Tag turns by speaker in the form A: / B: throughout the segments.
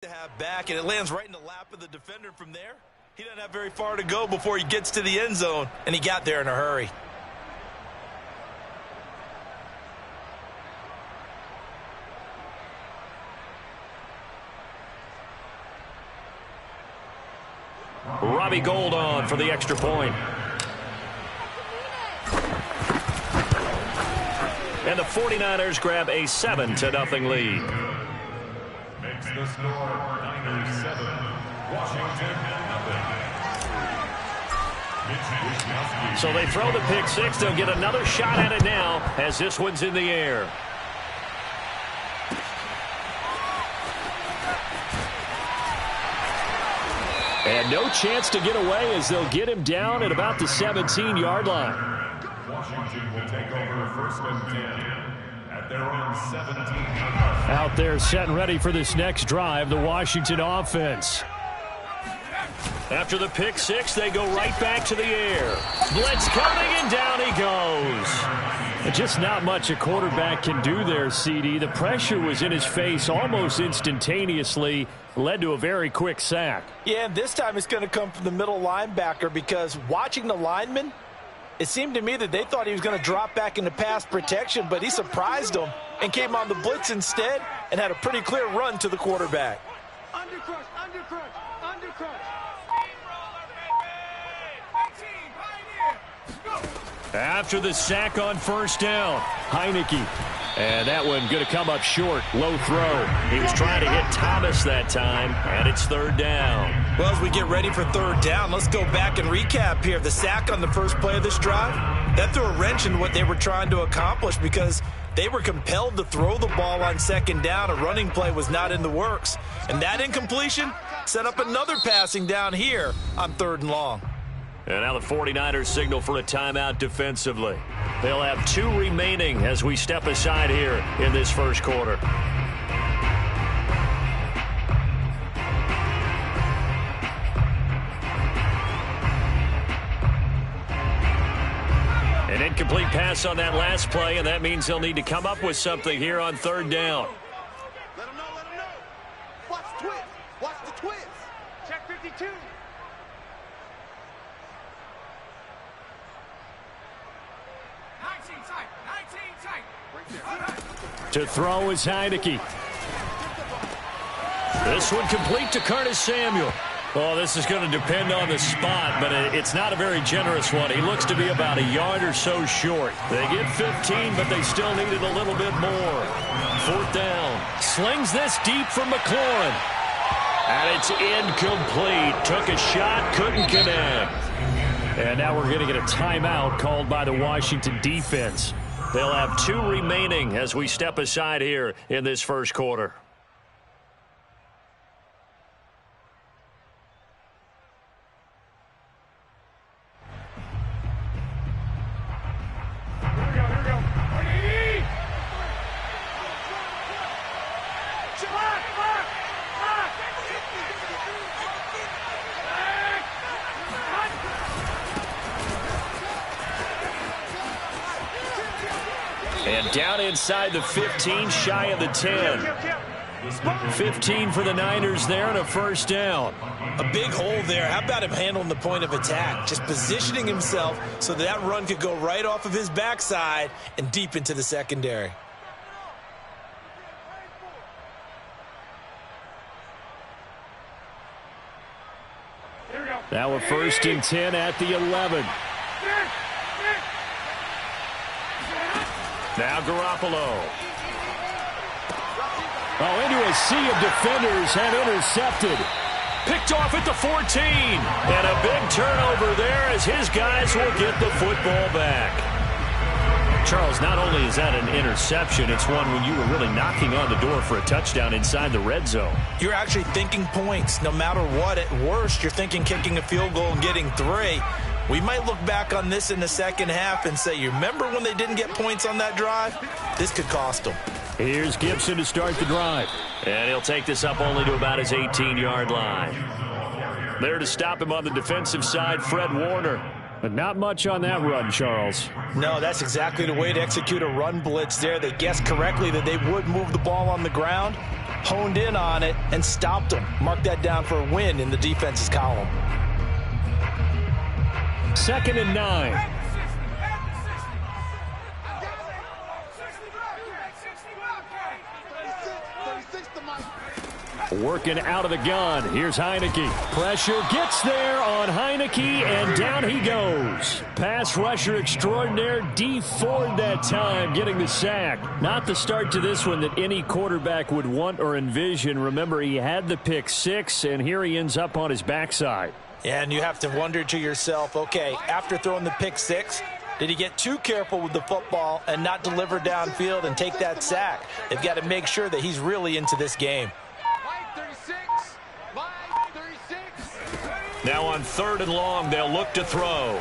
A: To have back, and it lands right in the lap of the defender from there. He doesn't have very far to go before he gets to the end zone, and he got there in a hurry.
B: Robbie Gould on for the extra point. And the 49ers grab a 7-0 lead.
C: Makes the score Niners 7, Washington 0.
B: So they throw the pick six. They'll get another shot at it now as this one's in the air. And no chance to get away as they'll get him down at about the 17-yard line.
C: Washington will take over first and 10 at their own 17.
B: Out there set and ready for this next drive, the Washington offense. After the pick six, they go right back to the air. Blitz coming, and down he goes. Just not much a quarterback can do there, CD. The pressure was in his face almost instantaneously, led to a very quick sack.
A: Yeah, and this time it's going to come from the middle linebacker because watching the lineman, it seemed to me that they thought he was going to drop back into pass protection, but he surprised them and came on the blitz instead and had a pretty clear run to the quarterback.
D: Undercrush, undercrush, undercrush.
B: After the sack on first down, Heineke. And that one going to come up short. Low throw. He was trying to hit Thomas that time, and it's third down.
A: Well, as we get ready for third down, let's go back and recap here. The sack on the first play of this drive, that threw a wrench in what they were trying to accomplish because they were compelled to throw the ball on second down. A running play was not in the works. And that incompletion set up another passing down here on third and long.
B: And now the 49ers signal for a timeout defensively. They'll have 2 remaining as we step aside here in this first quarter. An incomplete pass on that last play, and that means they'll need to come up with something here on third down.
D: Let him know, let him know. Watch the twist, watch the twist. Check 52.
B: To throw is Heineke. This one complete to Curtis Samuel. Oh, this is going to depend on the spot, but it's not a very generous one. He looks to be about a yard or so short. They get 15, but they still needed a little bit more. Fourth down. Slings this deep from McLaurin. And it's incomplete. Took a shot, couldn't connect. And now we're going to get a timeout called by the Washington defense. They'll have 2 remaining as we step aside here in this first quarter. And down inside the 15, shy of the 10. 15 for the Niners there and a first down.
A: A big hole there. How about him handling the point of attack? Just positioning himself so that run could go right off of his backside and deep into the secondary.
B: Now a first and 10 at the 11. Now Garoppolo. Oh, into a sea of defenders and intercepted. Picked off at the 14. And a big turnover there as his guys will get the football back. Charles, not only is that an interception, it's one when you were really knocking on the door for a touchdown inside the red zone.
A: You're actually thinking points. No matter what, at worst, you're thinking kicking a field goal and getting 3. We might look back on this in the second half and say, you remember when they didn't get points on that drive? This could cost them.
B: Here's Gibson to start the drive. And he'll take this up only to about his 18-yard line. There to stop him on the defensive side, Fred Warner. But not much on that run, Charles.
A: No, that's exactly the way to execute a run blitz there. They guessed correctly that they would move the ball on the ground. honed in on it and stopped them. Mark that down for a win in the defense's column.
B: 2nd and 9. Working out of the gun. Here's Heineke. Pressure gets there on Heineke, and down he goes. Pass rusher extraordinaire, D Ford that time, getting the sack. Not the start to this one that any quarterback would want or envision. Remember, he had the pick 6, and here he ends up on his backside.
A: Yeah, and you have to wonder to yourself, okay, after throwing the pick 6, did he get too careful with the football and not deliver downfield and take that sack? They've got to make sure that he's really into this game.
B: Now on 3rd and long, they'll look to throw.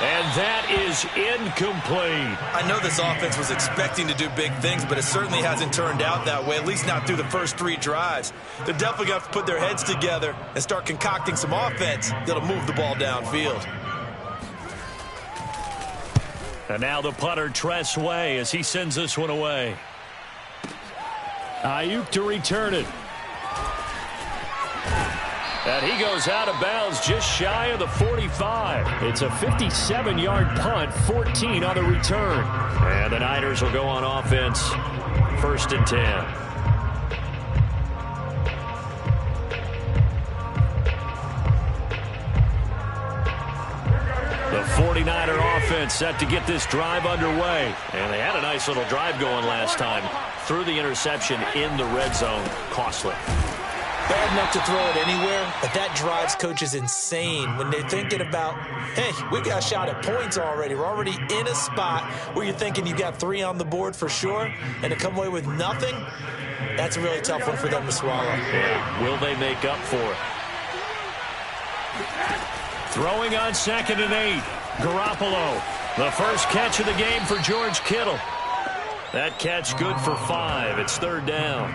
B: And that is incomplete.
A: I know this offense was expecting to do big things, but it certainly hasn't turned out that way, at least not through the first 3 drives. They're definitely going to have to put their heads together and start concocting some offense that'll move the ball downfield.
B: And now the punter, Tress Way, as he sends this one away. Ayuk to return it. And he goes out of bounds just shy of the 45. It's a 57-yard punt, 14 on the return. And the Niners will go on offense, 1st and 10. The 49er offense set to get this drive underway. And they had a nice little drive going last time. Threw the interception in the red zone. Costly.
A: Bad enough to throw it anywhere, but that drives coaches insane when they're thinking about, hey, we got a shot at points already. We're already in a spot where you're thinking you got 3 on the board for sure, and to come away with nothing, that's a really tough one for them to swallow.
B: Yeah. Will they make up for it? Throwing on 2nd and 8. Garoppolo. The first catch of the game for George Kittle. That catch good for 5. It's 3rd down.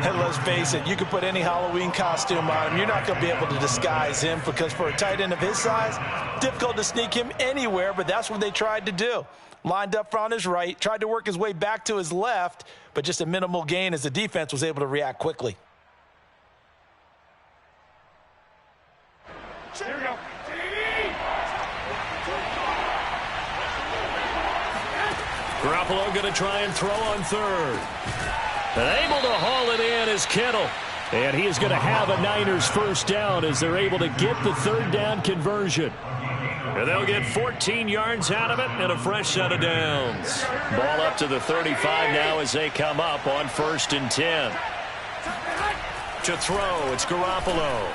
A: And let's face it, you can put any Halloween costume on him. You're not going to be able to disguise him because for a tight end of his size, difficult to sneak him anywhere, but that's what they tried to do. Lined up on his right, tried to work his way back to his left, but just a minimal gain as the defense was able to react quickly.
D: Here we go.
B: Garoppolo going to try and throw on 3rd. And able to haul it in is Kittle. And he is going to have a Niners first down as they're able to get the 3rd down conversion. And they'll get 14 yards out of it and a fresh set of downs. Ball up to the 35 now as they come up on 1st and 10. To throw, it's Garoppolo.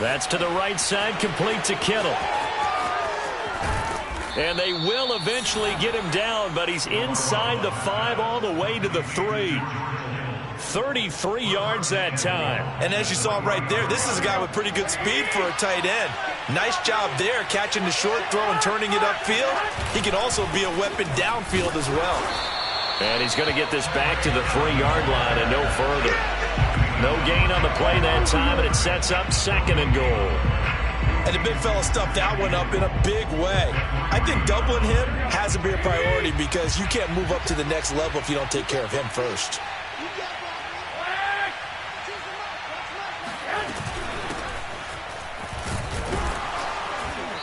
B: That's to the right side, complete to Kittle. And they will eventually get him down, but he's inside the 5 all the way to the 3. 33 yards that time.
A: And as you saw right there, this is a guy with pretty good speed for a tight end. Nice job there, catching the short throw and turning it upfield. He can also be a weapon downfield as well.
B: And he's going to get this back to the 3-yard line and no further. No gain on the play that time, and it sets up 2nd and goal.
A: And the big fella stuffed that one up in a big way. I think doubling him has to be a priority because you can't move up to the next level if you don't take care of him first.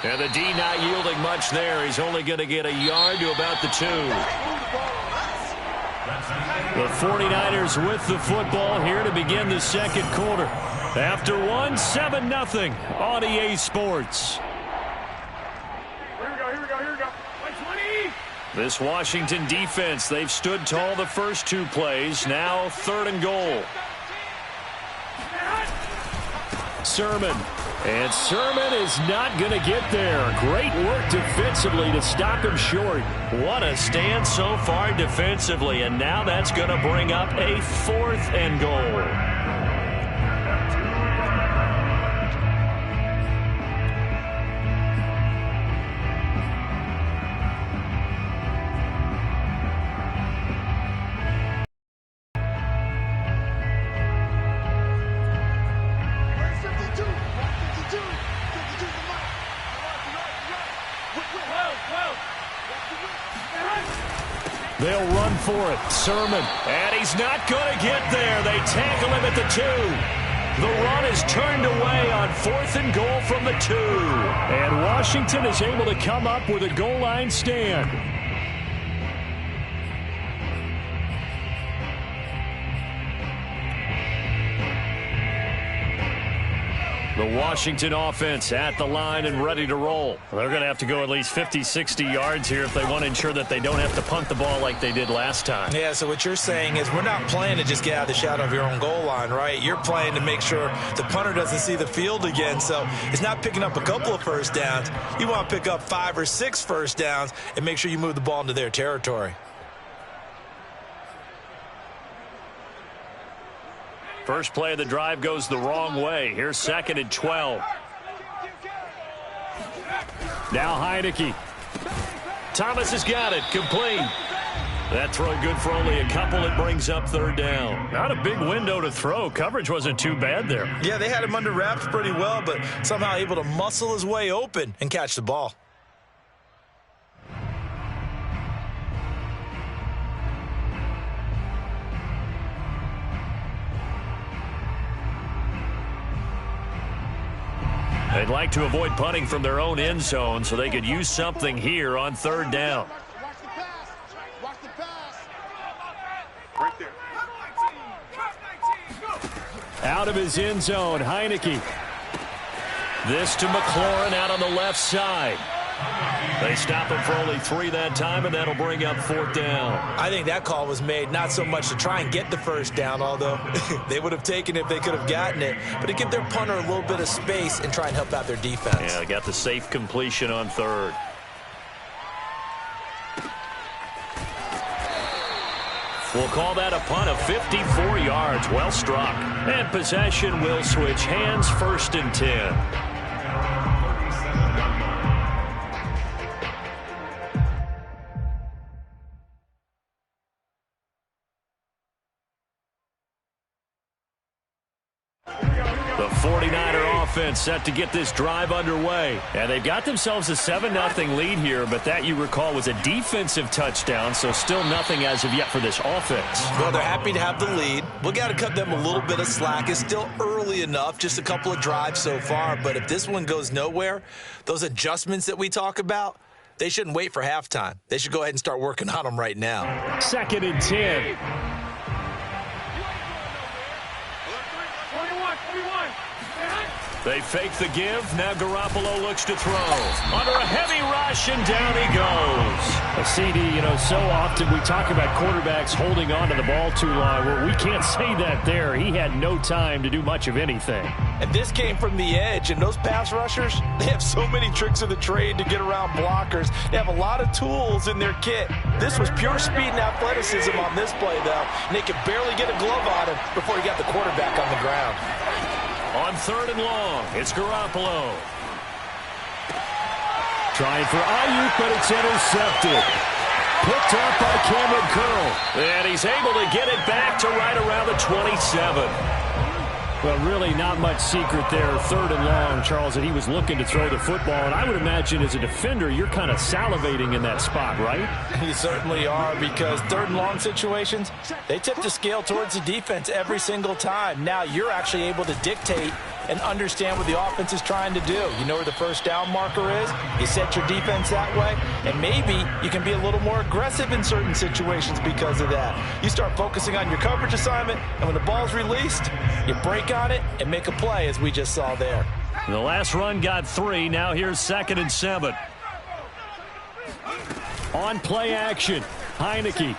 B: And the D not yielding much there. He's only going to get a yard to about the 2. The 49ers with the football here to begin the 2nd quarter. After 1, 7-0 on EA Sports.
D: Here we go. 20.
B: This Washington defense, they've stood tall the first 2 plays. Now 3rd and goal. Sermon. And Sermon is not going to get there. Great work defensively to stop him short. What a stand so far defensively. And now that's going to bring up a 4th and goal. They'll run for it. Sermon. And he's not going to get there. They tackle him at the 2. The run is turned away on 4th and goal from the 2. And Washington is able to come up with a goal line stand. The Washington offense at the line and ready to roll. They're going to have to go at least 50, 60 yards here if they want to ensure that they don't have to punt the ball like they did last time.
A: Yeah, so what you're saying is we're not playing to just get out of the shadow of your own goal line, right? You're playing to make sure the punter doesn't see the field again. So it's not picking up a couple of first downs. You want to pick up 5 or 6 first downs and make sure you move the ball into their territory.
B: First play of the drive goes the wrong way. Here's 2nd and 12. Now Heineke. Thomas has got it. Complete. That throw good for only a couple. It brings up 3rd down. Not a big window to throw. Coverage wasn't too bad there.
A: Yeah, they had him under wraps pretty well, but somehow able to muscle his way open and catch the ball.
B: They'd like to avoid punting from their own end zone so they could use something here on 3rd down.
D: Watch the pass. Watch the pass. Right there.
B: Out of his end zone, Heineke. This to McLaurin out on the left side. They stop him for only 3 that time, and that'll bring up 4th down.
A: I think that call was made not so much to try and get the first down, although they would have taken it if they could have gotten it, but to give their punter a little bit of space and try and help out their defense.
B: Yeah, they got the safe completion on 3rd. We'll call that a punt of 54 yards. Well struck. And possession will switch hands. 1st and 10. The 49er offense set to get this drive underway. And they've got themselves a 7-0 lead here, but that, you recall, was a defensive touchdown, so still nothing as of yet for this offense.
A: Well, they're happy to have the lead. We've got to cut them a little bit of slack. It's still early enough, just a couple of drives so far, but if this one goes nowhere, those adjustments that we talk about, they shouldn't wait for halftime. They should go ahead and start working on them right now.
B: 2nd and 10. They fake the give. Now Garoppolo looks to throw. Under a heavy rush, and down he goes. A CD, so often we talk about quarterbacks holding on to the ball too long. Well, we can't say that there. He had no time to do much of anything.
A: And this came from the edge, and those pass rushers, they have so many tricks of the trade to get around blockers. They have a lot of tools in their kit. This was pure speed and athleticism on this play, though, and they could barely get a glove on him before he got the quarterback on the ground.
B: On 3rd and long, it's Garoppolo. Trying for Ayuk, but it's intercepted. Picked up by Cameron Curl. And he's able to get it back to right around the 27. Well, really not much secret there. 3rd and long, Charles, that he was looking to throw the football. And I would imagine as a defender, you're kind of salivating in that spot, right?
A: You certainly are, because 3rd and long situations, they tip the scale towards the defense every single time. Now you're actually able to dictate and understand what the offense is trying to do. You know where the first down marker is. You set your defense that way, and maybe you can be a little more aggressive in certain situations because of that. You start focusing on your coverage assignment, and when the ball's released, you break on it and make a play, as we just saw there.
B: The last run got 3. Now here's 2nd and 7. On play action, Heineke.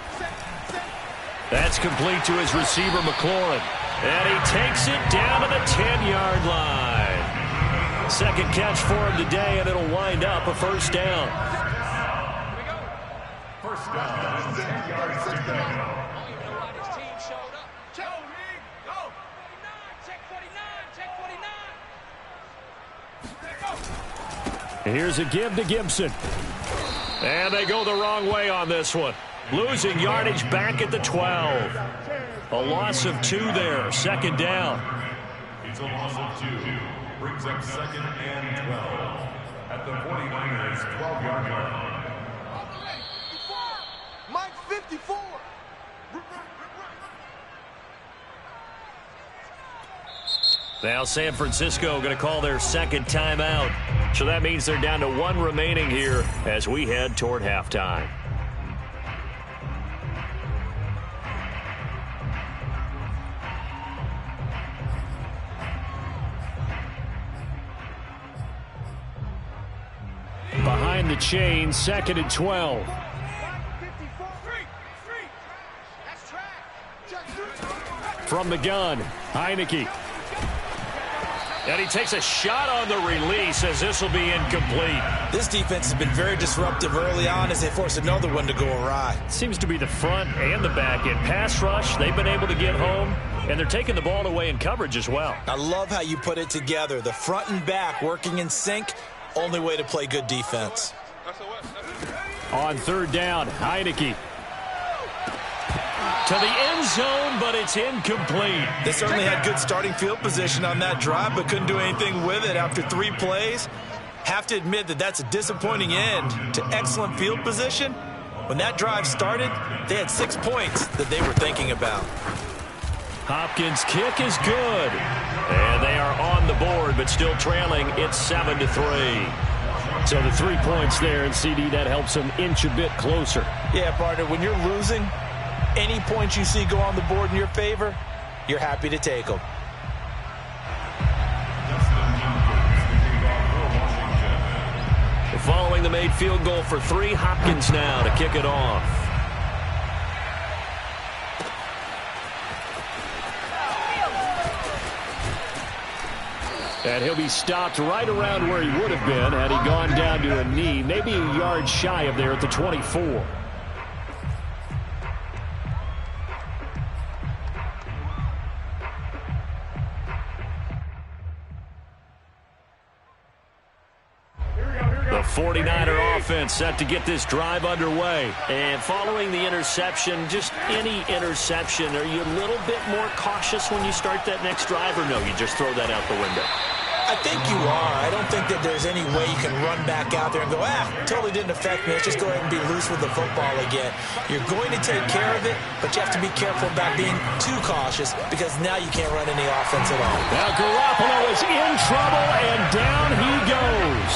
B: That's complete to his receiver, McLaurin. And he takes it down to the 10-yard line. Second catch for him today, and it'll wind up a 1st down.
C: First down, 10 yards to go.
B: Here's a give to Gibson. And they go the wrong way on this one. Losing yardage back at the 12. A loss of 2 there. 2nd down.
C: It's a loss of 2. Brings up 2nd and 12. At the 49ers' 12-yard line.
D: Mike 50.
B: Now San Francisco going to call their second timeout. So that means they're down to one remaining here as we head toward halftime. Behind the chain, 2nd and 12. From the gun, Heineke. And he takes a shot on the release as this will be incomplete.
A: This defense has been very disruptive early on as they force another one to go awry.
B: Seems to be the front and the back end. Pass rush, they've been able to get home, and they're taking the ball away in coverage as well.
A: I love how you put it together. The front and back working in sync, only way to play good defense.
B: On 3rd down, Heineke. To the end zone, but it's incomplete.
A: They certainly had good starting field position on that drive, but couldn't do anything with it after 3 plays. Have to admit that that's a disappointing end to excellent field position. When that drive started, they had 6 points that they were thinking about.
B: Hopkins' kick is good. And they are on the board, but still trailing. It's 7-3. So the 3 points there, and CD, that helps them inch a bit closer.
A: Yeah, partner, when you're losing, any points you see go on the board in your favor, you're happy to take them.
B: Following the made field goal for 3, Hopkins now to kick it off. And he'll be stopped right around where he would have been had he gone down to a knee, maybe a yard shy of there at the 24. The 49er offense set to get this drive underway. And following the interception, just any interception, are you a little bit more cautious when you start that next drive, or no, you just throw that out the window?
A: I think you are. I don't think that there's any way you can run back out there and go, totally didn't affect me. Let's just go ahead and be loose with the football again. You're going to take care of it, but you have to be careful about being too cautious because now you can't run any offense at all.
B: Now Garoppolo is in trouble, and down he goes.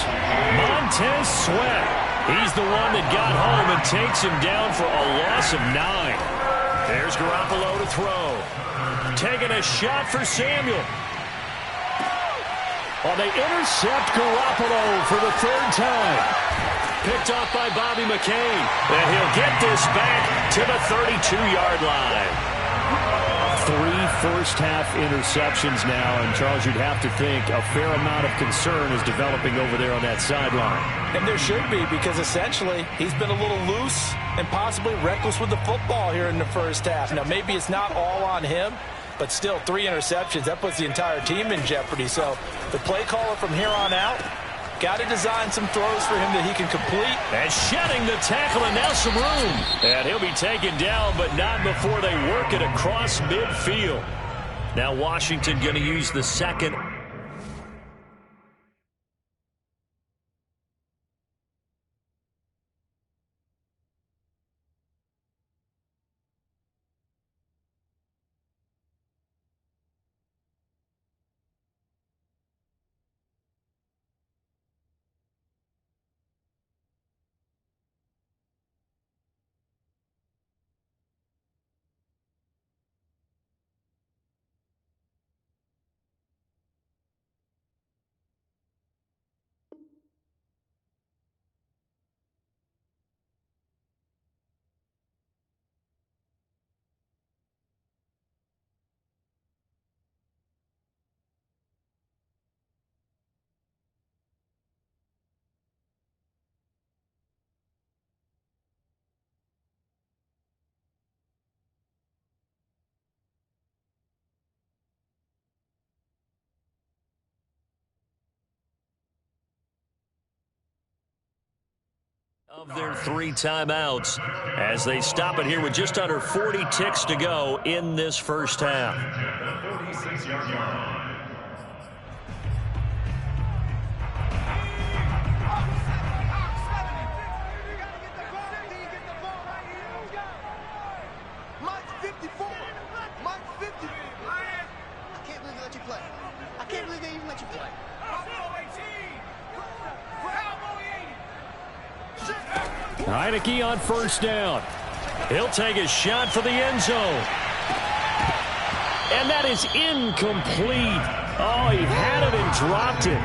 B: Montez Sweat. He's the one that got home and takes him down for a loss of 9. There's Garoppolo to throw. Taking a shot for Samuel. Well, they intercept Garoppolo for the 3rd time. Picked off by Bobby McCain. And he'll get this back to the 32-yard line. 3 first-half interceptions now. And, Charles, you'd have to think a fair amount of concern is developing over there on that sideline.
A: And there should be, because essentially he's been a little loose and possibly reckless with the football here in the first half. Now, maybe it's not all on him, but still 3 interceptions. That puts the entire team in jeopardy. So the play caller from here on out got to design some throws for him that he can complete.
B: And shedding the tackle, and now some room. And he'll be taken down, but not before they work it across midfield. Now Washington going to use the second. Of their 3 timeouts as they stop it here with just under 40 ticks to go in this first half.
C: 46-yard line.
D: Mike's 54. Mike's 50. I can't believe they let you play.
B: Heineke on first down. He'll take a shot for the end zone. And that is incomplete. Oh, he had it and dropped it.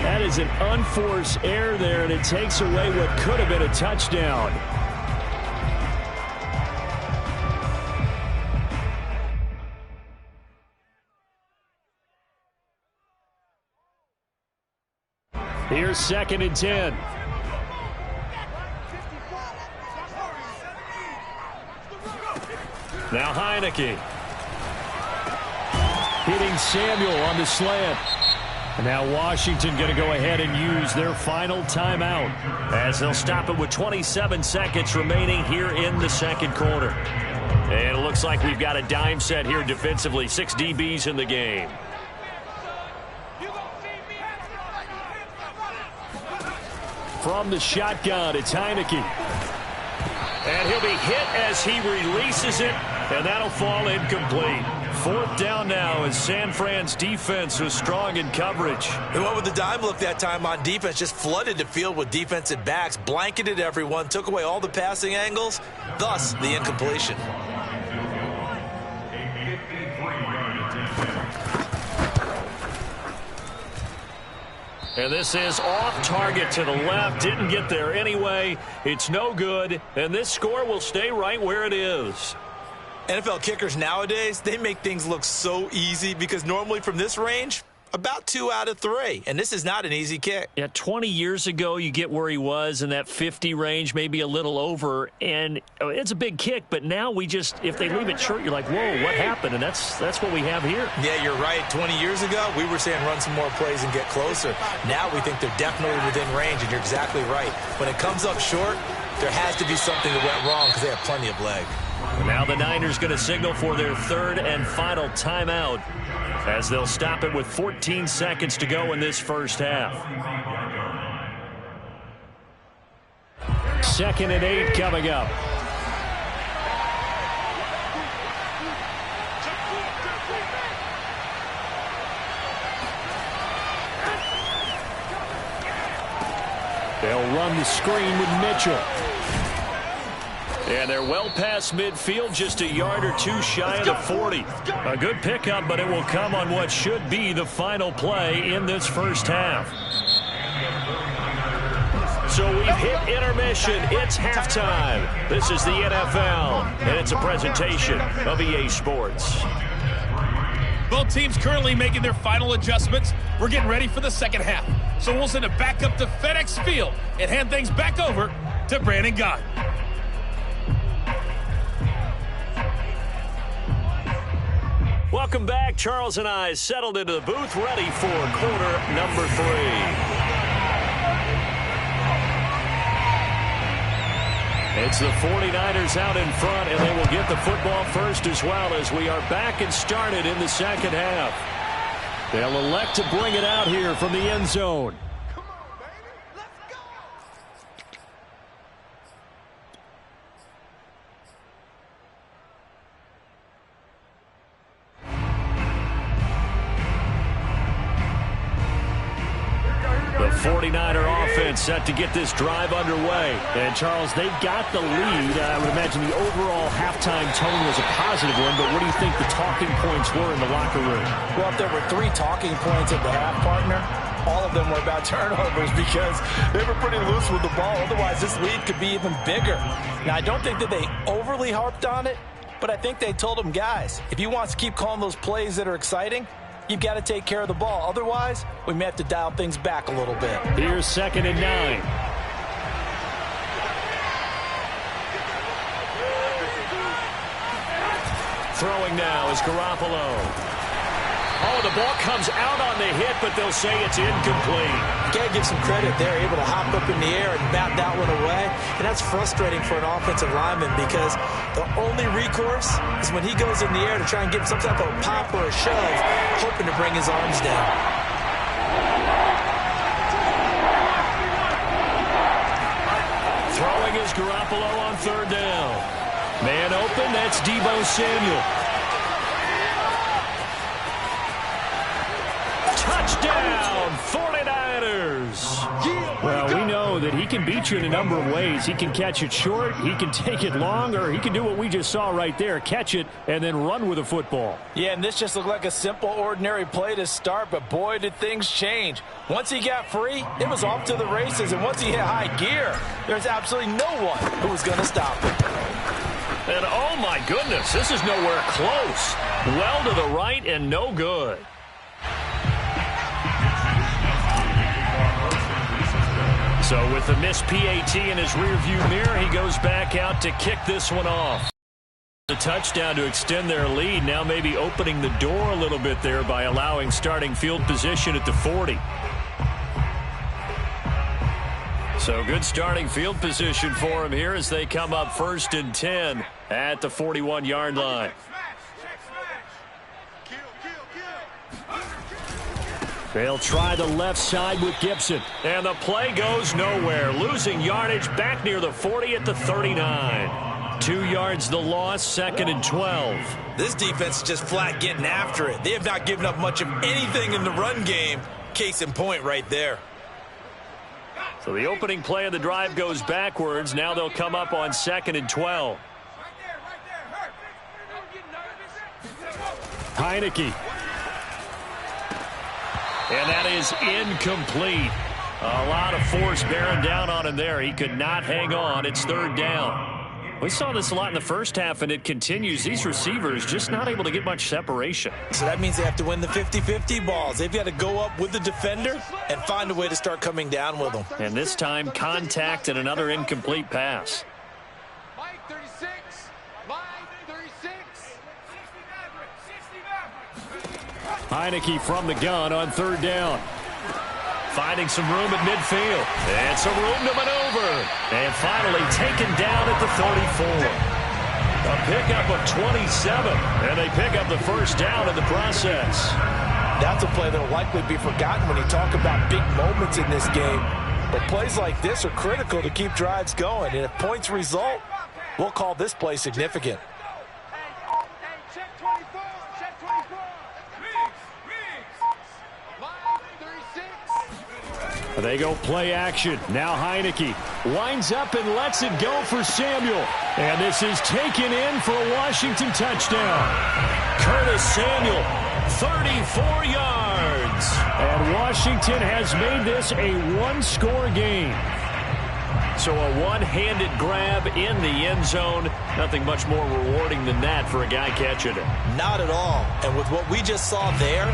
B: That is an unforced error there, and it takes away what could have been a touchdown. Here's 2nd and 10. Now Heineke. Hitting Samuel on the slant. And now Washington going to go ahead and use their final timeout as they'll stop it with 27 seconds remaining here in the second quarter. And it looks like we've got a dime set here defensively. 6 DBs in the game. From the shotgun, it's Heineke. And he'll be hit as he releases it, and that'll fall incomplete. 4th down now as San Fran's defense was strong in coverage.
A: And what with the dime look that time on defense, just flooded the field with defensive backs, blanketed everyone, took away all the passing angles, thus the incompletion.
B: And this is off target to the left. Didn't get there anyway. It's no good. And this score will stay right where it is.
A: NFL kickers nowadays, they make things look so easy because normally from this range, about 2 out of 3. And this is not an easy kick.
B: Yeah, 20 years ago, you get where he was in that 50 range, maybe a little over. And it's a big kick, but now we just, if they leave it short, you're like, whoa, what happened? And that's what we have here.
A: Yeah, you're right. 20 years ago, we were saying run some more plays and get closer. Now we think they're definitely within range, and you're exactly right. When it comes up short, there has to be something that went wrong because they have plenty of leg.
B: Now the Niners going to signal for their 3rd and final timeout as they'll stop it with 14 seconds to go in this first half. 2nd and 8 coming up. They'll run the screen with Mitchell. And they're well past midfield, just a yard or 2 shy of the 40. A good pickup, but it will come on what should be the final play in this first half. So we've hit intermission. It's halftime. This is the NFL, and it's a presentation of EA Sports.
E: Both teams currently making their final adjustments. We're getting ready for the second half. So we'll send it back up to FedEx Field and hand things back over to Brandon Gaudin.
B: Welcome back. Charles and I settled into the booth, ready for quarter number 3. It's the 49ers out in front, and they will get the football first as well as we are back and started in the second half. They'll elect to bring it out here from the end zone. The 49er offense set to get this drive underway. And, Charles, they've got the lead. I would imagine the overall halftime tone was a positive one, but what do you think the talking points were in the locker room?
A: Well, if there were 3 talking points at the half, partner, all of them were about turnovers because they were pretty loose with the ball. Otherwise, this lead could be even bigger. Now, I don't think that they overly harped on it, but I think they told them, guys, if you want to keep calling those plays that are exciting, you've got to take care of the ball. Otherwise, we may have to dial things back a little bit.
B: Here's 2nd and 9. Throwing now is Garoppolo. Oh, the ball comes out on the hit, but they'll say it's incomplete.
A: You got to give some credit. They're able to hop up in the air and bat that one away. And that's frustrating for an offensive lineman because the only recourse is when he goes in the air to try and get some type of pop or a shove, hoping to bring his arms down.
B: Throwing is Garoppolo on 3rd down. Man open, that's Deebo Samuel. Touchdown, 49ers. Well, we know that he can beat you in a number of ways. He can catch it short, he can take it long, or he can do what we just saw right there, catch it and then run with the football.
A: Yeah, and this just looked like a simple, ordinary play to start, but boy, did things change. Once he got free, it was off to the races, and once he hit high gear, there's absolutely no one who was going to stop him.
B: And oh my goodness, this is nowhere close. Well to the right and no good. So with the missed PAT in his rearview mirror, he goes back out to kick this one off. The touchdown to extend their lead, now maybe opening the door a little bit there by allowing starting field position at the 40. So good starting field position for him here as they come up 1st and 10 at the 41-yard line. They'll try the left side with Gibson. And the play goes nowhere. Losing yardage back near the 40 at the 39. 2 yards the loss, 2nd and 12.
A: This defense is just flat getting after it. They have not given up much of anything in the run game. Case in point right there.
B: So the opening play of the drive goes backwards. Now they'll come up on 2nd and 12. Heineke. And that is incomplete. A lot of force bearing down on him there. He could not hang on. It's 3rd down. We saw this a lot in the first half, and it continues. These receivers just not able to get much separation.
A: So that means they have to win the 50-50 balls. They've got to go up with the defender and find a way to start coming down with them.
B: And this time, contact and another incomplete pass.
D: Mike 36. Mike 36.
B: Heineke from the gun on 3rd down. Finding some room at midfield. And some room to maneuver. And finally taken down at the 34. A pickup of 27. And they pick up the 1st down in the process.
A: That's a play that will likely be forgotten when you talk about big moments in this game. But plays like this are critical to keep drives going. And if points result, we'll call this play significant.
B: They go play action. Now Heineke winds up and lets it go for Samuel. And this is taken in for a Washington touchdown. Curtis Samuel, 34 yards. And Washington has made this a one-score game. So a one-handed grab in the end zone. Nothing much more rewarding than that for a guy catching it.
A: Not at all. And with what we just saw there,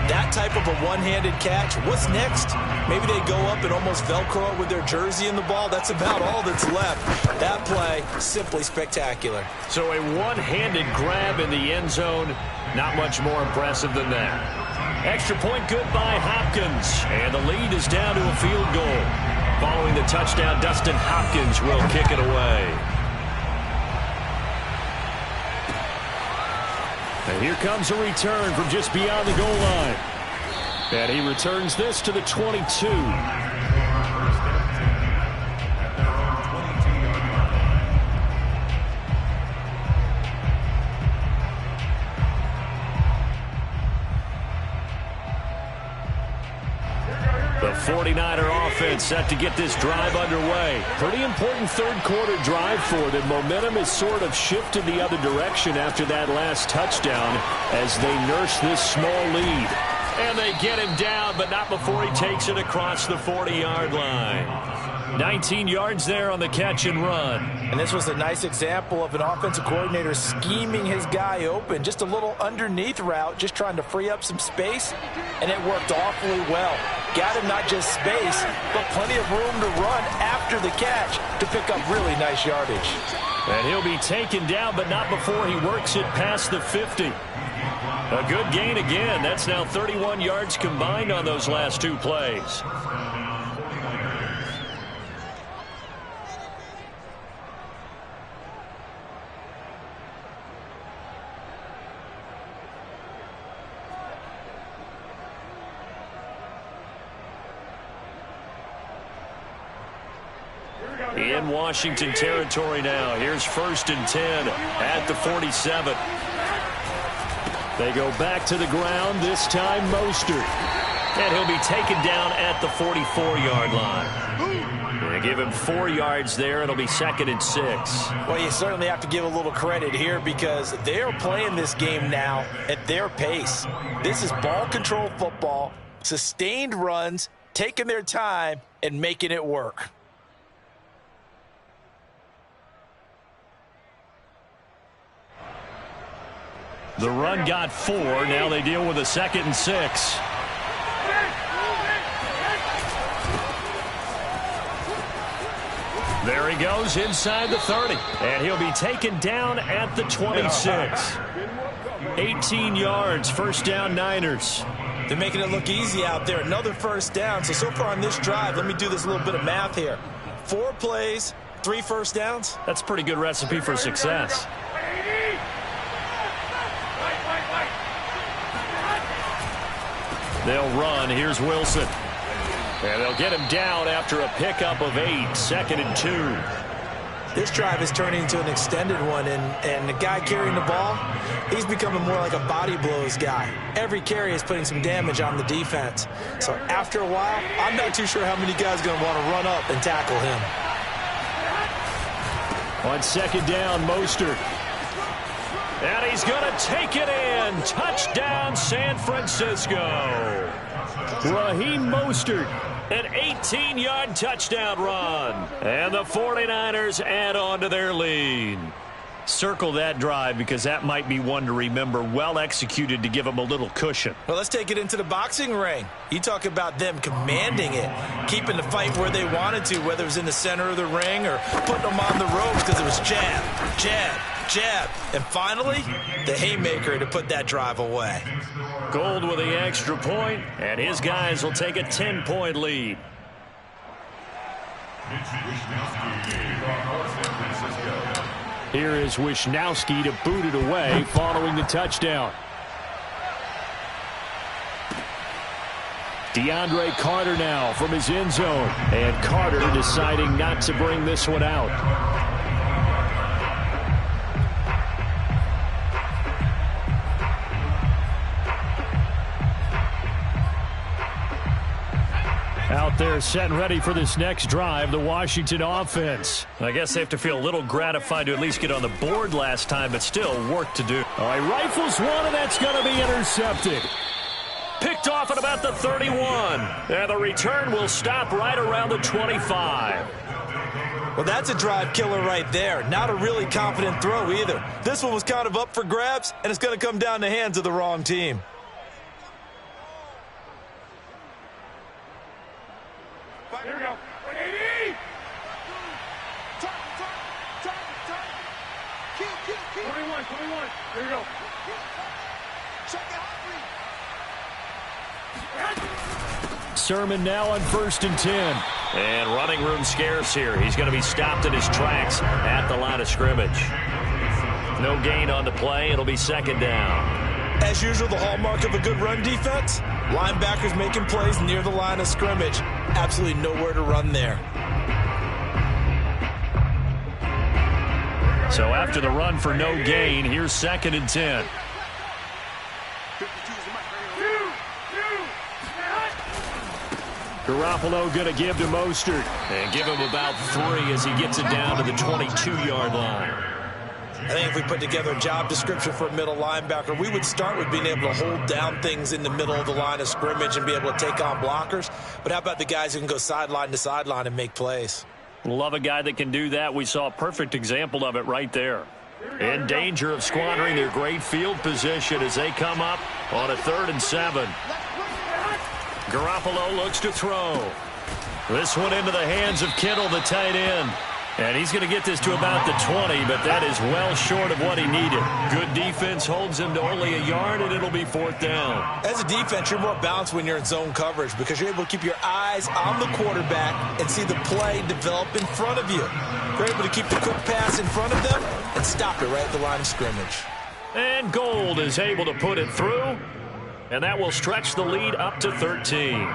A: that type of a one-handed catch, what's next? Maybe they go up and almost Velcro it with their jersey in the ball. That's about all that's left. That play, simply spectacular.
B: So a one-handed grab in the end zone, not much more impressive than that. Extra point good by Hopkins. And the lead is down to a field goal. Following the touchdown, Dustin Hopkins will kick it away. And here comes a return from just beyond the goal line. And he returns this to the 22. The 49er offense set to get this drive underway. Pretty important third quarter drive for them. Momentum has sort of shifted the other direction after that last touchdown as they nurse this small lead. And they get him down, but not before he takes it across the 40-yard line. 19 yards there on the catch and run.
A: And this was a nice example of an offensive coordinator scheming his guy open. Just a little underneath route, just trying to free up some space, and it worked awfully well. Got him not just space, but plenty of room to run after the catch to pick up really nice yardage.
B: And he'll be taken down, but not before he works it past the 50. A good gain again. That's now 31 yards combined on those last two plays. In Washington territory now. Here's 1st and 10 at the 47. They go back to the ground, this time Mostert. And he'll be taken down at the 44-yard line. They give him 4 yards there. It'll be 2nd and 6.
A: Well, you certainly have to give a little credit here because they are playing this game now at their pace. This is ball control football, sustained runs, taking their time and making it work.
B: The run got 4. Now they deal with a 2nd and 6. There he goes inside the 30. And he'll be taken down at the 26. 18 yards, first down Niners.
A: They're making it look easy out there. Another first down. So far on this drive, let me do this little bit of math here. 4 plays, 3 first downs.
B: That's a pretty good recipe for success. They'll run. Here's Wilson. And they'll get him down after a pickup of 8, 2nd and 2.
A: This drive is turning into an extended one, and the guy carrying the ball, he's becoming more like a body blows guy. Every carry is putting some damage on the defense. So after a while, I'm not too sure how many guys are going to want to run up and tackle him.
B: On 2nd down, Mostert. And he's going to take it in. Touchdown, San Francisco. Raheem Mostert, an 18-yard touchdown run. And the 49ers add on to their lead. Circle that drive because that might be one to remember. Well executed to give them a little cushion.
A: Well, let's take it into the boxing ring. You talk about them commanding it, keeping the fight where they wanted to, whether it was in the center of the ring or putting them on the ropes because it was jab, jab, jab. And finally, the haymaker to put that drive away.
B: Gold with the extra point, and his guys will take a 10-point lead. Here is Wishnowsky to boot it away following the touchdown. DeAndre Carter now from his end zone. And Carter deciding not to bring this one out. Out there set and ready for this next drive, the Washington offense. I guess they have to feel a little gratified to at least get on the board last time, but still work to do. All right, rifles one, and that's going to be intercepted. Picked off at about the 31. And the return will stop right around the 25.
A: Well, that's a drive killer right there. Not a really confident throw either. This one was kind of up for grabs, and it's going to come down the hands of the wrong team.
D: Here we go. 80. Turn. Kill. 21. Here we go. Check it out.
B: Sermon now on 1st and 10. And running room scarce here. He's going to be stopped in his tracks at the line of scrimmage. No gain on the play. It'll be 2nd down.
A: As usual, the hallmark of a good run defense, linebackers making plays near the line of scrimmage. Absolutely nowhere to run there.
B: So after the run for no gain, here's 2nd and 10. Garoppolo going to give to Mostert. And give him about 3 as he gets it down to the 22-yard line.
A: I think if we put together a job description for a middle linebacker, we would start with being able to hold down things in the middle of the line of scrimmage and be able to take on blockers. But how about the guys who can go sideline to sideline and make plays?
B: Love a guy that can do that. We saw a perfect example of it right there. In danger of squandering their great field position as they come up on a 3rd and 7. Garoppolo looks to throw. This one into the hands of Kittle, the tight end. And he's going to get this to about the 20, but that is well short of what he needed. Good defense holds him to only a yard, and it'll be 4th down.
A: As a defense, you're more balanced when you're in zone coverage because you're able to keep your eyes on the quarterback and see the play develop in front of you. You're able to keep the quick pass in front of them and stop it right at the line of scrimmage.
B: And Gold is able to put it through, and that will stretch the lead up to 13.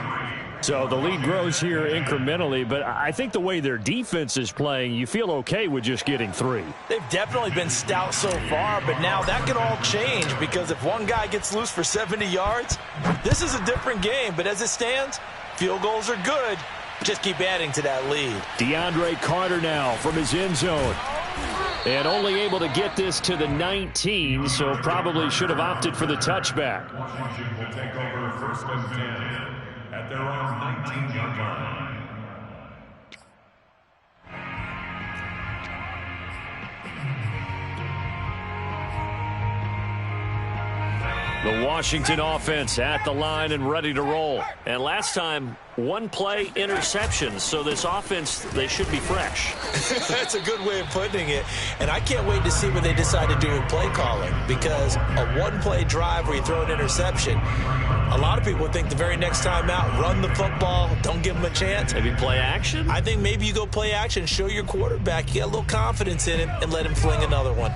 B: So the lead grows here incrementally, but I think the way their defense is playing, you feel okay with just getting 3.
A: They've definitely been stout so far, but now that could all change because if one guy gets loose for 70 yards, this is a different game. But as it stands, field goals are good. Just keep adding to that lead.
B: DeAndre Carter now from his end zone. And only able to get this to the 19, so probably should have opted for the touchback.
C: Washington will take over 1st and 10 at their own 19-yard line.
B: The Washington offense at the line and ready to roll. And last time, 1 play interceptions. So this offense, they should be fresh.
A: That's a good way of putting it. And I can't wait to see what they decide to do with play calling. Because a 1-play drive where you throw an interception, a lot of people think the very next time out, run the football, don't give them a chance.
B: Maybe play action?
A: I think maybe you go play action, show your quarterback, you get a little confidence in him, and let him fling another one.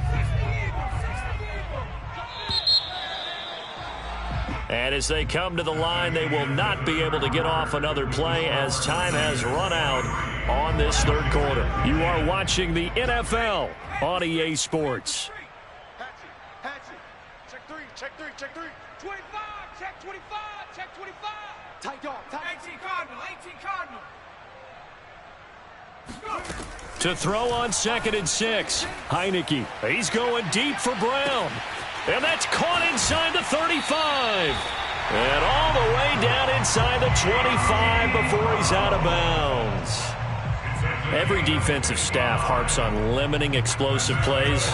B: And as they come to the line, they will not be able to get off another play as time has run out on this 3rd quarter. You are watching the NFL on EA Sports.
D: Hatchet. Check 3, check 3, check 3. 25, check 25, check 25. Tight dog, tight. 18 Cardinal.
B: To throw on 2nd and 6, Heineke. He's going deep for Brown. And that's caught inside the 35. And all the way down inside the 25 before he's out of bounds. Every defensive staff harps on limiting explosive plays.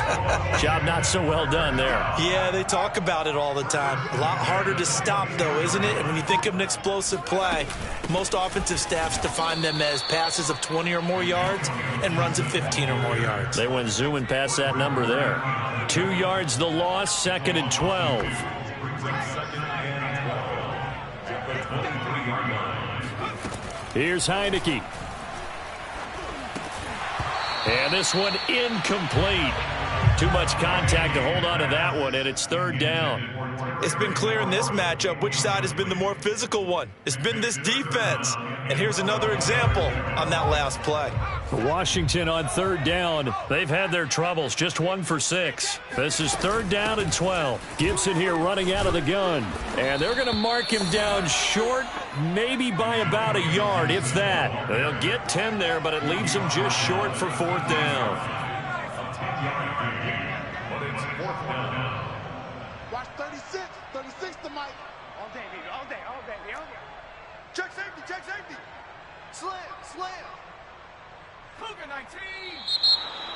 B: Job not so well done there.
A: Yeah, they talk about it all the time. A lot harder to stop, though, isn't it? And when you think of an explosive play, most offensive staffs define them as passes of 20 or more yards and runs of 15 or more yards.
B: They went zooming past that number there. 2 yards the loss, 2nd and 12. Here's Heineke. And this one incomplete. Too much contact to hold on to that one, and it's 3rd down.
A: It's been clear in this matchup which side has been the more physical one. It's been this defense. And here's another example on that last play.
B: Washington on 3rd down. They've had their troubles, just 1 for 6. This is 3rd down and 12. Gibson here running out of the gun. And they're going to mark him down short, maybe by about a yard, if that. They'll get 10 there, but it leaves them just short for 4th down.
C: But it's 4th down.
D: Watch 36. 36 to Mike. All day, baby. All day. Check safety. Slam. Cougar 19.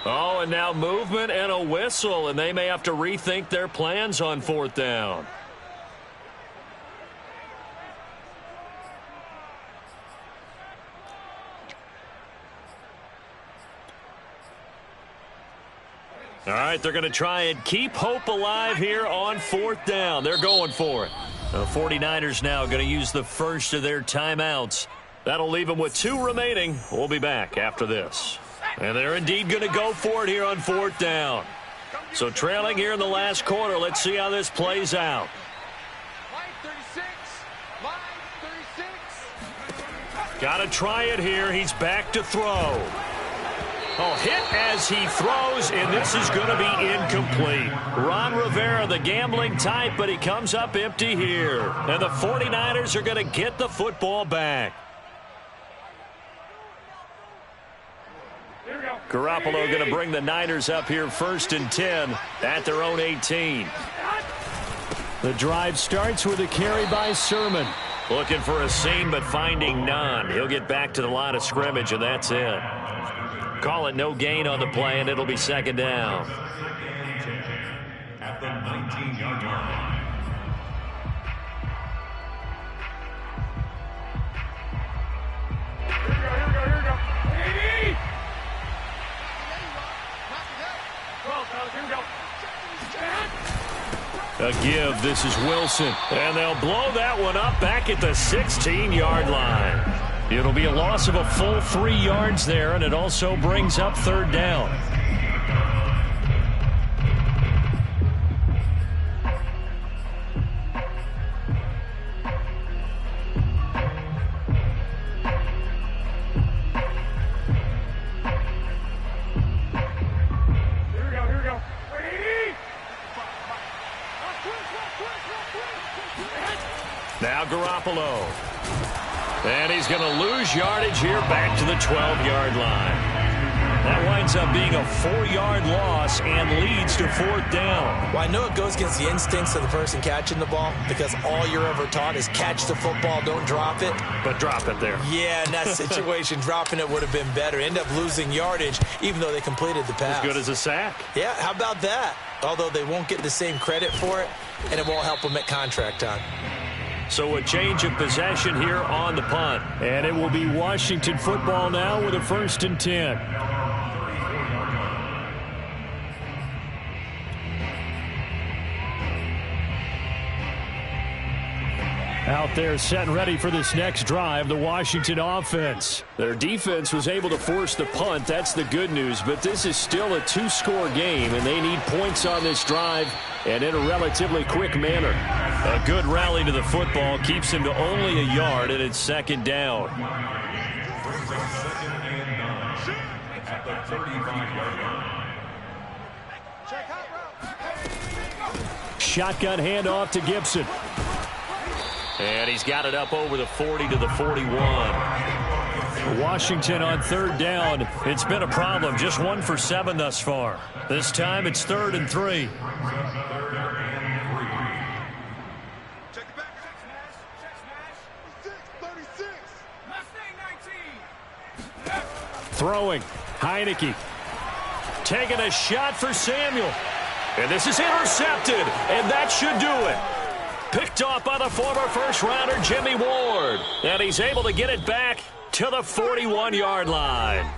B: Oh, and now movement and a whistle, and they may have to rethink their plans on 4th down. All right, they're going to try and keep hope alive here on 4th down. They're going for it. The 49ers now going to use the first of their timeouts. That'll leave them with 2 remaining. We'll be back after this. And they're indeed going to go for it here on 4th down. So trailing here in the last quarter, let's see how this plays out.
D: Mike 36.
B: Got to try it here. He's back to throw. Oh, hit as he throws, and this is going to be incomplete. Ron Rivera, the gambling type, but he comes up empty here. And the 49ers are going to get the football back. Garoppolo going to bring the Niners up here 1st and 10 at their own 18. The drive starts with a carry by Sermon. Looking for a seam, but finding none. He'll get back to the line of scrimmage, and that's it. Call it no gain on the play, and it'll be 2nd down.
C: At the 19-yard line.
D: Here we go. 80.
B: A give. This is Wilson. And they'll blow that one up back at the 16-yard line. It'll be a loss of a full 3 yards there, and it also brings up 3rd down. Now Garoppolo. And he's going to lose yardage here back to the 12-yard line. That winds up being a 4-yard loss and leads to 4th down.
A: Well, I know it goes against the instincts of the person catching the ball because all you're ever taught is catch the football, don't drop it.
B: But drop it there.
A: Yeah, in that situation, dropping it would have been better. End up losing yardage even though they completed the pass.
B: As good as a sack.
A: Yeah, how about that? Although they won't get the same credit for it, and it won't help them at contract time.
B: So a change of possession here on the punt. And it will be Washington football now with a 1st and 10. Out there set and ready for this next drive, the Washington offense. Their defense was able to force the punt. That's the good news. But this is still a 2-score game, and they need points on this drive and in a relatively quick manner. A good rally to the football keeps him to only a yard, and it's 2nd down.
C: At the 35-yard line.
B: Shotgun handoff to Gibson. And he's got it up over the 40 to the 41. Washington on 3rd down. It's been a problem. Just 1 for 7 thus far. This time it's 3rd and 3. Throwing. Heineke. Taking a shot for Samuel. And this is intercepted. And that should do it. Picked off by the former first-rounder Jimmy Ward. And he's able to get it back to the 41-yard line.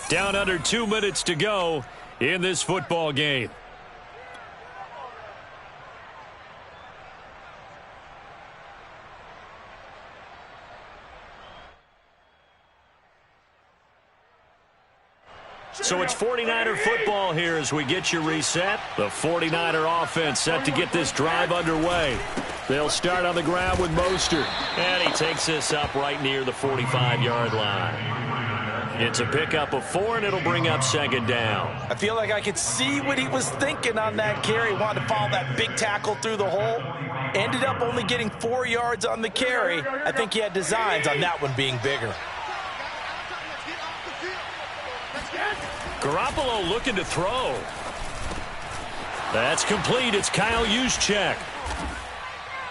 B: Down under 2 minutes to go in this football game. So it's 49er football here as we get you reset. The 49er offense set to get this drive underway. They'll start on the ground with Mostert. And he takes this up right near the 45-yard line. It's a pickup of 4, and it'll bring up 2nd down.
A: I feel like I could see what he was thinking on that carry. Wanted to follow that big tackle through the hole. Ended up only getting 4 yards on the carry. I think he had designs on that one being bigger.
B: Garoppolo looking to throw. That's complete. It's Kyle Juszczyk.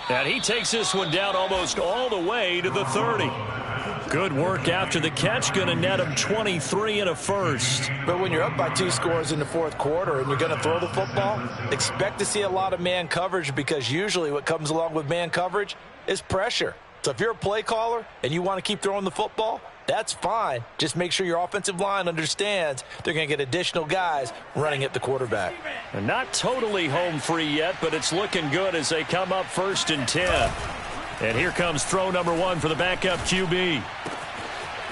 B: And he takes this one down almost all the way to the 30. Good work after the catch. Going to net him 23 and a first.
A: But when you're up by 2 scores in the 4th quarter and you're going to throw the football, expect to see a lot of man coverage because usually what comes along with man coverage is pressure. So if you're a play caller and you want to keep throwing the football, that's fine. Just make sure your offensive line understands they're going to get additional guys running at the quarterback.
B: And not totally home free yet, but it's looking good as they come up 1st and 10. And here comes throw number 1 for the backup QB.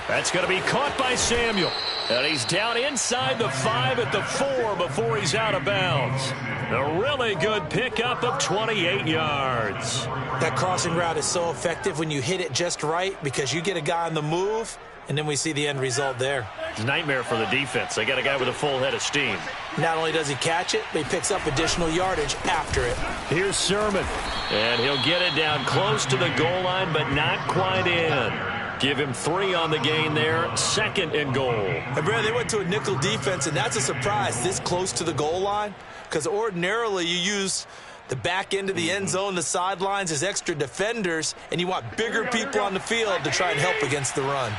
B: That's going to be caught by Samuel. And he's down inside the 5 at the 4 before he's out of bounds. A really good pickup of 28 yards.
A: That crossing route is so effective when you hit it just right because you get a guy on the move, and then we see the end result there.
B: It's a nightmare for the defense. They got a guy with a full head of steam.
A: Not only does he catch it, but he picks up additional yardage after it.
B: Here's Sermon. And he'll get it down close to the goal line, but not quite in. Give him 3 on the gain there. 2nd and goal.
A: And Brad, they went to a nickel defense, and that's a surprise this close to the goal line because ordinarily you use the back end of the end zone, the sidelines as extra defenders, and you want bigger people on the field to try and help against the run.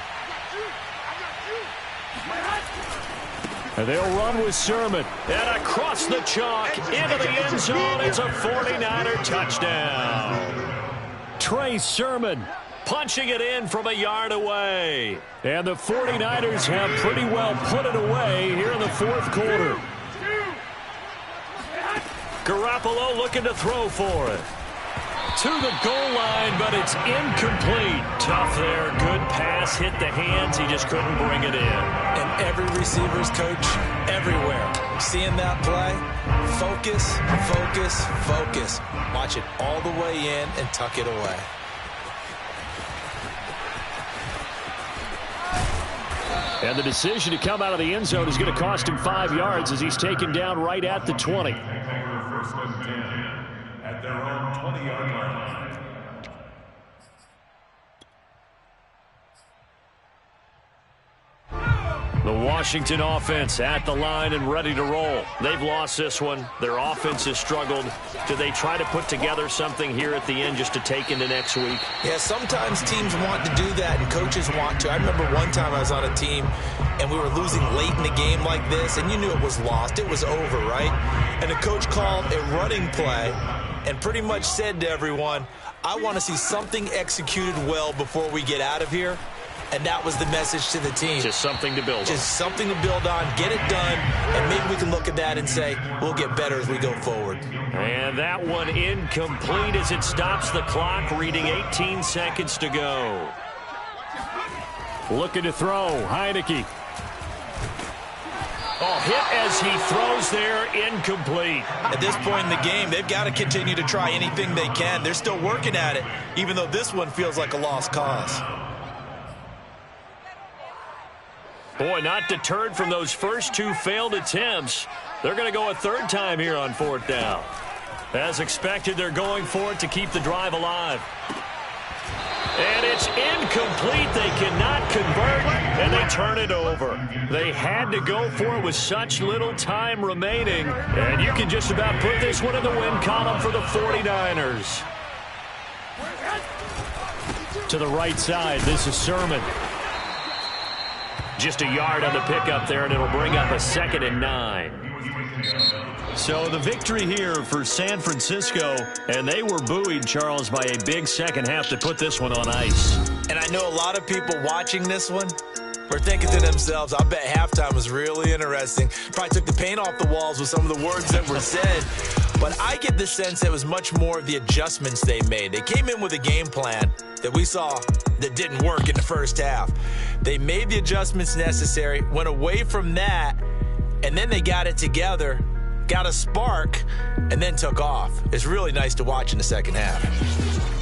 B: And they'll run with Sermon. And across the chalk into the end zone. It's a 49er touchdown. Trey Sermon punching it in from a yard away. And the 49ers have pretty well put it away here in the 4th quarter. Garoppolo looking to throw for it. To the goal line, but it's incomplete. Tough there. Good pass. Hit the hands. He just couldn't bring it in.
A: And every receiver's coach everywhere. Seeing that play, focus, focus, focus. Watch it all the way in and tuck it away.
B: And the decision to come out of the end zone is going to cost him 5 yards as he's taken down right at the 20.
C: First and 10 at their own 20-yard line.
B: The Washington offense at the line and ready to roll. They've lost this one. Their offense has struggled. Do they try to put together something here at the end just to take into next week?
A: Yeah, sometimes teams want to do that and coaches want to. I remember one time I was on a team and we were losing late in the game like this, and you knew it was lost. It was over, right? And the coach called a running play and pretty much said to everyone, I want to see something executed well before we get out of here. And that was the message to the team.
B: Just something to build on.
A: Just something to build on, get it done, and maybe we can look at that and say, we'll get better as we go forward.
B: And that one incomplete as it stops the clock, reading 18 seconds to go. Looking to throw, Heineke. Oh, hit as he throws there, incomplete.
A: At this point in the game, they've got to continue to try anything they can. They're still working at it, even though this one feels like a lost cause.
B: Boy, not deterred from those first two failed attempts. They're going to go a third time here on fourth down. As expected, they're going for it to keep the drive alive. And it's incomplete. They cannot convert, and they turn it over. They had to go for it with such little time remaining. And you can just about put this one in the win column for the 49ers. To the right side, this is Sermon. Just a yard on the pickup there, and it'll bring up a 2nd and 9. So the victory here for San Francisco, and they were buoyed, Charles, by a big second half to put this one on ice.
A: And I know a lot of people watching this one were thinking to themselves, I bet halftime was really interesting. Probably took the paint off the walls with some of the words that were said. But I get the sense that it was much more of the adjustments they made. They came in with a game plan that we saw that didn't work in the first half. They made the adjustments necessary, went away from that, and then they got it together, got a spark, and then took off. It's really nice to watch in the second half.